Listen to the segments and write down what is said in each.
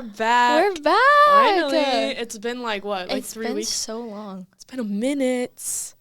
back. We're back. Finally. It's been like what? Like 3 weeks? It's been so long. It's been a minute.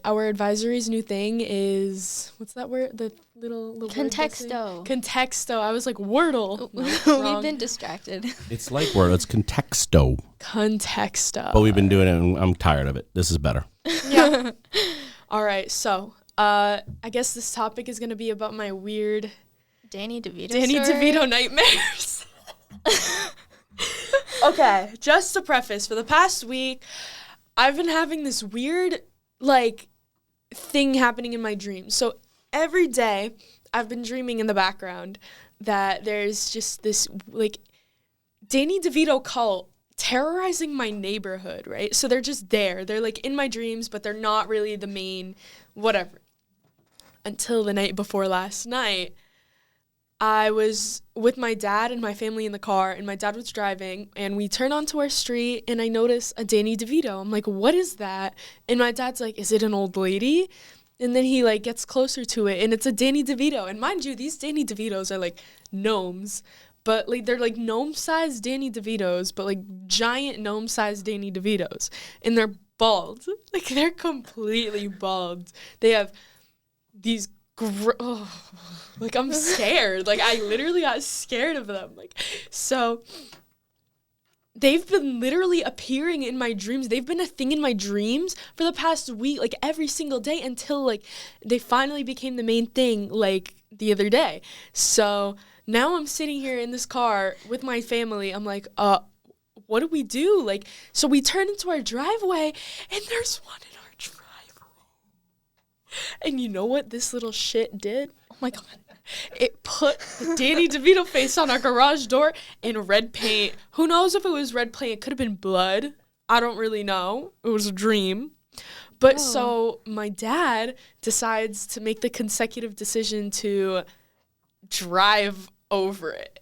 Our advisory's new thing is, what's that word? The little Contexto. Contexto. I was like, Wordle. We've been distracted. It's like Wordle. It's Contexto. Contexto. But we've been doing it, and I'm tired of it. This is better. Yeah. All right. So, I guess this topic is going to be about my weird Danny DeVito nightmares. Okay. Just to preface, for the past week, I've been having this weird, like, thing happening in my dreams. So every day I've been dreaming in the background that there's just this, like, Danny DeVito cult terrorizing my neighborhood, right? So they're just there. They're, like, in my dreams, but they're not really the main whatever. Until the night before last night, I was with my dad and my family in the car, and my dad was driving, and we turn onto our street, and I notice a Danny DeVito. I'm like, what is that? And my dad's like, is it an old lady? And then he, like, gets closer to it, and it's a Danny DeVito. And mind you, these Danny DeVitos are, like, gnomes, but, like, they're, like, gnome-sized Danny DeVitos, but, like, giant gnome-sized Danny DeVitos. And they're bald. Like, they're completely bald. They have these like, I'm scared. Like, I literally got scared of them. Like, so they've been literally appearing in my dreams. They've been a thing in my dreams for the past week, like, every single day until, like, they finally became the main thing, like, the other day. So now I'm sitting here in this car with my family. I'm like, what do we do? Like, so we turn into our driveway, and there's one in our driveway. And you know what this little shit did? Oh my God. It put the Danny DeVito face on our garage door in red paint. Who knows if it was red paint? It could have been blood. I don't really know. It was a dream. But so my dad decides to make the consecutive decision to drive over it.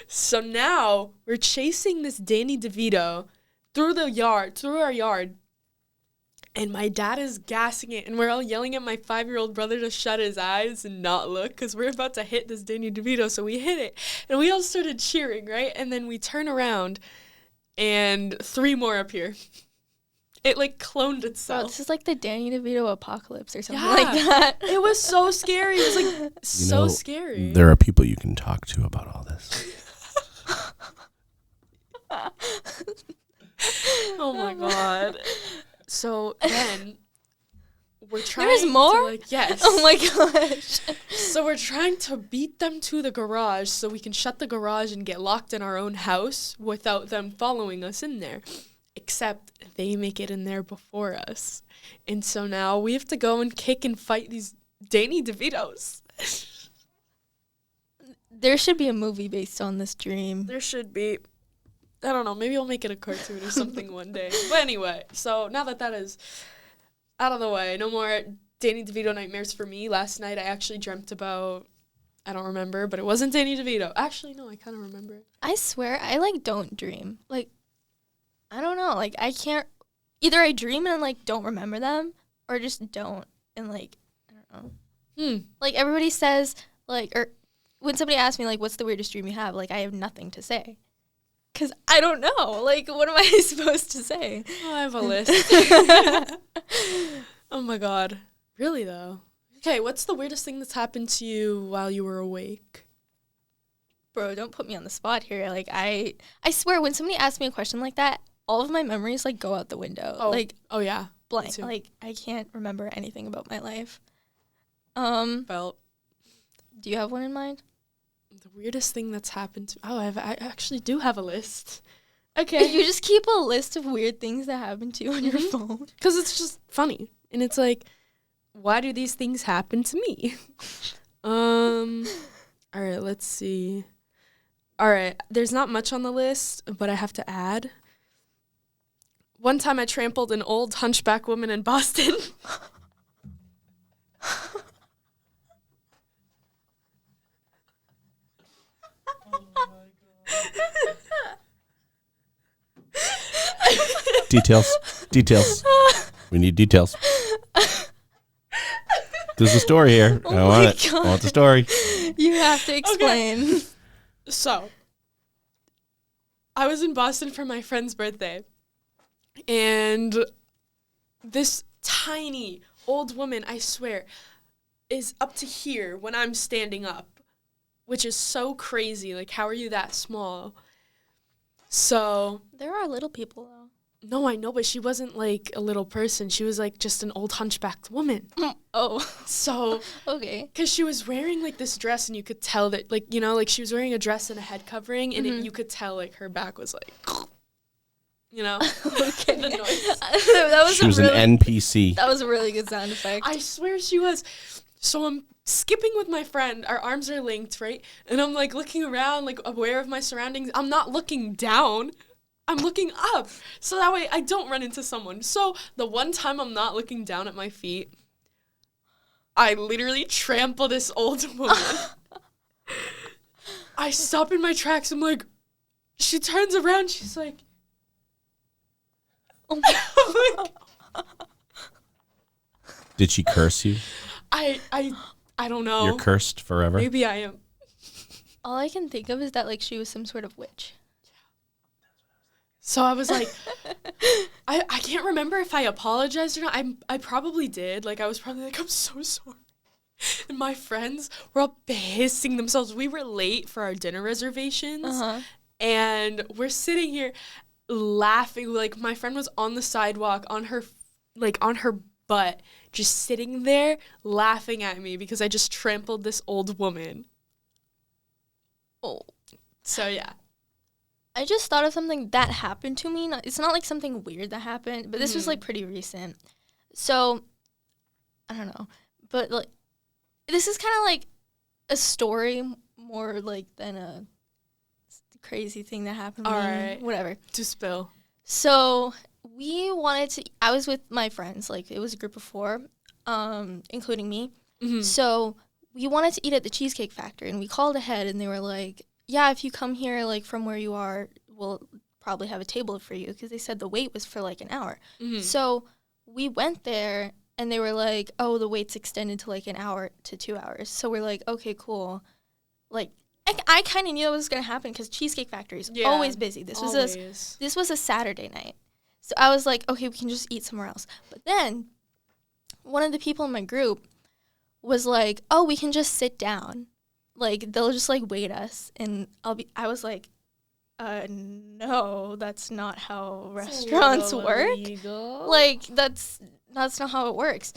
So now we're chasing this Danny DeVito through our yard. And my dad is gassing it, and we're all yelling at my 5-year-old brother to shut his eyes and not look, because we're about to hit this Danny DeVito, so we hit it. And we all started cheering, right? And then we turn around, and 3 more appear. It, like, cloned itself. Bro, this is like the Danny DeVito apocalypse or something like that. It was so scary. It was, like, so scary. There are people you can talk to about all this. Oh, my God. So then we're trying There's more? to, like, yes. Oh my gosh. So we're trying to beat them to the garage so we can shut the garage and get locked in our own house without them following us in there. Except they make it in there before us. And so now we have to go and kick and fight these Danny DeVitos. There should be a movie based on this dream. There should be. I don't know. Maybe I'll make it a cartoon or something one day. But anyway, so now that is out of the way, no more Danny DeVito nightmares for me. Last night I actually dreamt about, I don't remember, but it wasn't Danny DeVito. Actually, no, I kind of remember it. I swear, I, like, don't dream. Like, I don't know. Like, I can't, either I dream and, like, don't remember them, or just don't. And, like, I don't know. Like, everybody says, like, or when somebody asks me, like, what's the weirdest dream you have? Like, I have nothing to say. Because I don't know. Like, what am I supposed to say? Oh, I have a list. Oh, my God. Really, though? Okay, what's the weirdest thing that's happened to you while you were awake? Bro, don't put me on the spot here. Like, I swear, when somebody asks me a question like that, all of my memories, like, go out the window. Oh, like, yeah. blank. Like, I can't remember anything about my life. Felt. Do you have one in mind? The weirdest thing that's happened to... Oh, I actually do have a list. Okay. You just keep a list of weird things that happen to you on your phone. Because it's just funny. And it's like, why do these things happen to me? All right, let's see. All right, there's not much on the list, but I have to add. One time I trampled an old hunchback woman in Boston. Details. We need details. There's a story here. Oh I want it. I want the story. You have to explain. So, I was in Boston for my friend's birthday, and this tiny old woman, I swear, is up to here when I'm standing up, which is so crazy. Like, how are you that small? So There are little people, though. no, I know, but she wasn't like a little person. She was like just an old hunchbacked woman. Oh. So, Okay. because she was wearing like this dress, and you could tell that, like, you know, like she was wearing a dress and a head covering, and you could tell like her back was like, you know, Okay. the noise. That was She was an NPC. That was a really good sound effect. I swear she was. So I'm skipping with my friend. Our arms are linked, right? And I'm like looking around, like aware of my surroundings. I'm not looking down. I'm looking up. So that way I don't run into someone. So the one time I'm not looking down at my feet, I literally trample this old woman. I stop in my tracks. I'm like, she turns around. She's like, Oh my Did she curse you? I don't know. You're cursed forever? Maybe I am. All I can think of is that, like, she was some sort of witch. So I was like, I can't remember if I apologized or not. I probably did. Like, I was probably like, I'm so sorry. And my friends were all pissing themselves. We were late for our dinner reservations. And we're sitting here laughing. Like, my friend was on the sidewalk on her butt, just sitting there laughing at me because I just trampled this old woman. Oh. So, yeah. I just thought of something that happened to me. It's not like something weird that happened, but this was like pretty recent. So, I don't know. But like, this is kind of like a story more like than a crazy thing that happened to me. All right. Whatever. To spill. So, I was with my friends. Like, it was a group of 4, including me. So, we wanted to eat at the Cheesecake Factory, and we called ahead, and they were like, yeah, if you come here, like, from where you are, we'll probably have a table for you, because they said the wait was for, like, an hour. So we went there, and they were like, oh, the wait's extended to, like, an hour to 2 hours. So we're like, okay, cool. Like, I kind of knew it was going to happen, because Cheesecake Factory is always busy. This was a Saturday night. So I was like, okay, we can just eat somewhere else. But then one of the people in my group was like, oh, we can just sit down. Like, they'll just, like, wait us, and I was like, no, that's not how restaurants work. Illegal. Like, that's not how it works.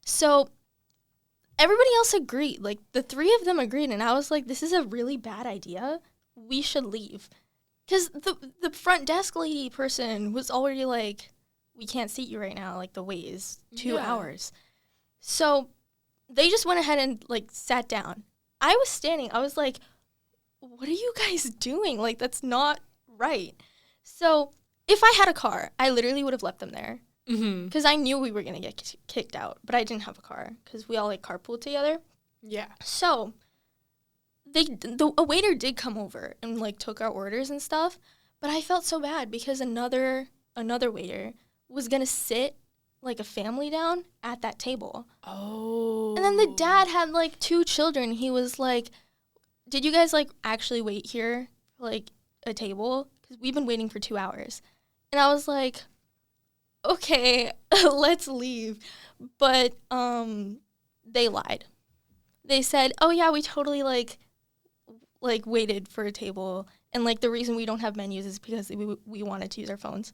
So everybody else agreed. Like, the 3 of them agreed, and I was like, this is a really bad idea. We should leave. Because the front desk lady person was already like, we can't seat you right now. Like, the wait is 2 hours. So they just went ahead and, like, sat down. I was standing. I was like, what are you guys doing? Like, that's not right. So if I had a car, I literally would have left them there. Because I knew we were going to get kicked out. But I didn't have a car because we all, like, carpooled together. Yeah. So a waiter did come over and, like, took our orders and stuff. But I felt so bad because another waiter was going to sit, like, a family down at that table. Oh. And then the dad had, like, 2 children. He was like, did you guys, like, actually wait here for, like, a table? Because we've been waiting for 2 hours. And I was like, okay, let's leave. But they lied. They said, oh, yeah, we totally, like waited for a table. And, like, the reason we don't have menus is because we wanted to use our phones.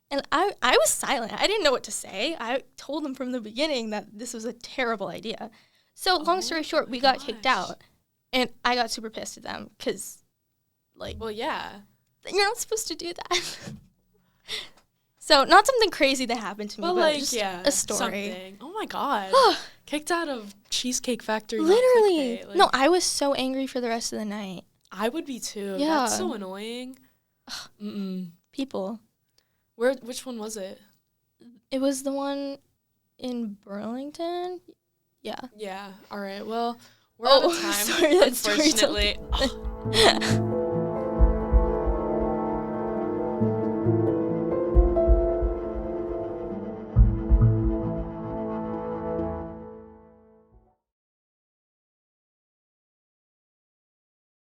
And I was silent. I didn't know what to say. I told them from the beginning that this was a terrible idea. So long story short, we got kicked out. And I got super pissed at them because, like... Well, yeah. You're not supposed to do that. So not something crazy that happened to me, but like, just a story. Something. Oh, my God. Kicked out of Cheesecake Factory. Literally. Like, no, I was so angry for the rest of the night. I would be, too. Yeah. That's so annoying. People. Which one was it? It was the one in Burlington. Yeah. Yeah. All right. Well, we're out of time. Sorry, that story unfortunately.